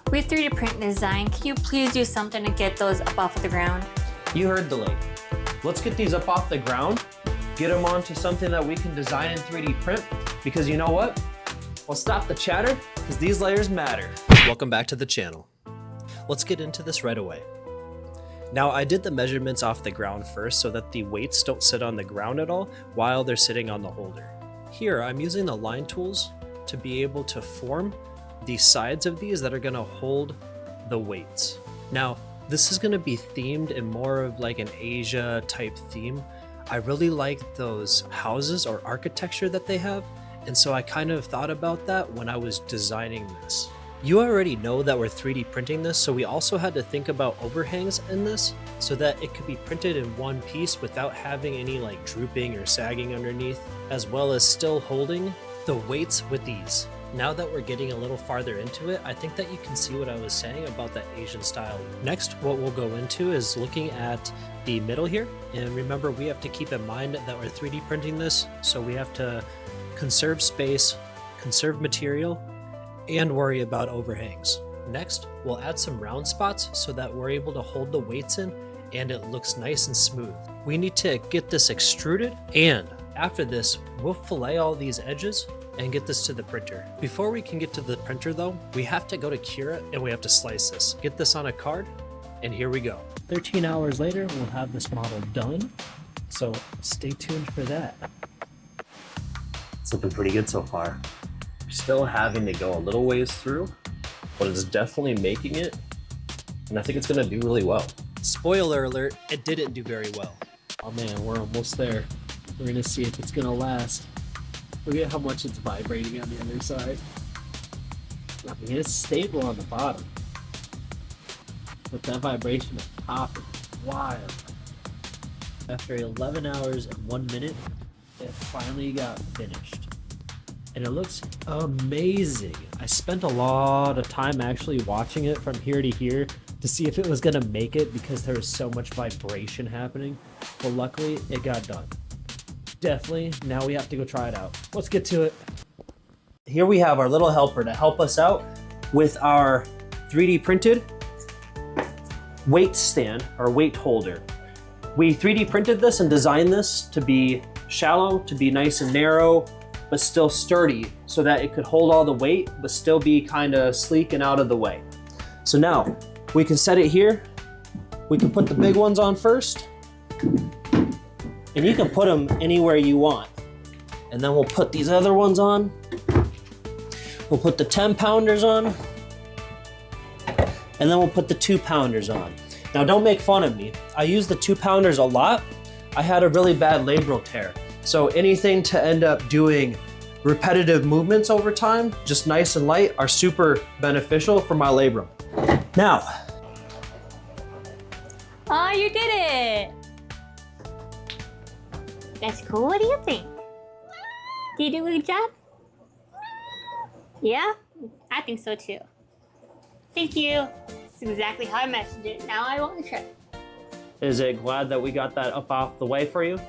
With 3D print design, can you please do something to get those up off the ground? You heard the lady. Let's get these up off the ground, get them onto something that we can design in 3D print, because you know what? We'll stop the chatter, because these layers matter. Welcome back to the channel. Let's get into this right away. Now, I did the measurements off the ground first so that the weights don't sit on the ground at all while they're sitting on the holder. Here, I'm using the line tools to be able to form the sides of these that are going to hold the weights. Now, this is going to be themed in more of like an Asia type theme. I really like those houses or architecture that they have, and so I kind of thought about that when I was designing this. You already know that we're 3D printing this, so we also had to think about overhangs in this so that it could be printed in one piece without having any like drooping or sagging underneath, as well as still holding the weights with ease. Now that we're getting a little farther into it, I think that you can see what I was saying about that Asian style. Next, what we'll go into is looking at the middle here. And remember, we have to keep in mind that we're 3D printing this, so we have to conserve space, conserve material, and worry about overhangs. Next, we'll add some round spots so that we're able to hold the weights in and it looks nice and smooth. We need to get this extruded, and after this, we'll fillet all these edges and get this to the printer. Before we can get to the printer though, we have to go to Cura and we have to slice this. Get this on a card, and here we go. 13 hours later, we'll have this model done, so stay tuned for that. It's looking pretty good so far. Still having to go a little ways through, but it's definitely making it, and I think it's gonna do really well. Spoiler alert, it didn't do very well. Oh man, we're almost there. We're gonna see if it's gonna last. Look at how much it's vibrating on the other side. I mean, it's stable on the bottom, but that vibration at the top is wild. After 11 hours and 1 minute, it finally got finished. And it looks amazing. I spent a lot of time actually watching it from here to here to see if it was gonna make it because there was so much vibration happening. But luckily, it got done. Definitely, now we have to go try it out. Let's get to it. Here we have our little helper to help us out with our 3D printed weight stand or weight holder. We 3D printed this and designed this to be shallow, to be nice and narrow, but still sturdy so that it could hold all the weight, but still be kind of sleek and out of the way. So now we can set it here. We can put the big ones on first, and you can put them anywhere you want. And then we'll put these other ones on. We'll put the 10-pounders on, and then we'll put the 2-pounders on. Now don't make fun of me. I use the 2-pounders a lot. I had a really bad labral tear. So anything to end up doing repetitive movements over time, just nice and light, are super beneficial for my labrum. Now. Oh, you did it! That's cool. What do you think? Did you do a good job? Yeah? I think so too. Thank you. This is exactly how I imagined it. Now I won't trip. Is it glad that we got that up off the way for you?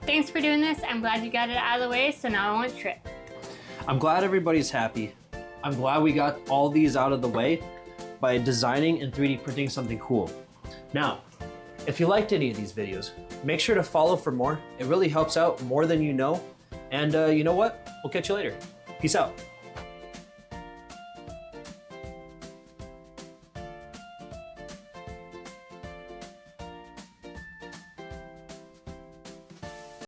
Thanks for doing this. I'm glad you got it out of the way, so now I won't trip. I'm glad everybody's happy. I'm glad we got all these out of the way by designing and 3D printing something cool. Now, if you liked any of these videos, make sure to follow for more. It really helps out more than you know. And you know what? We'll catch you later. Peace out.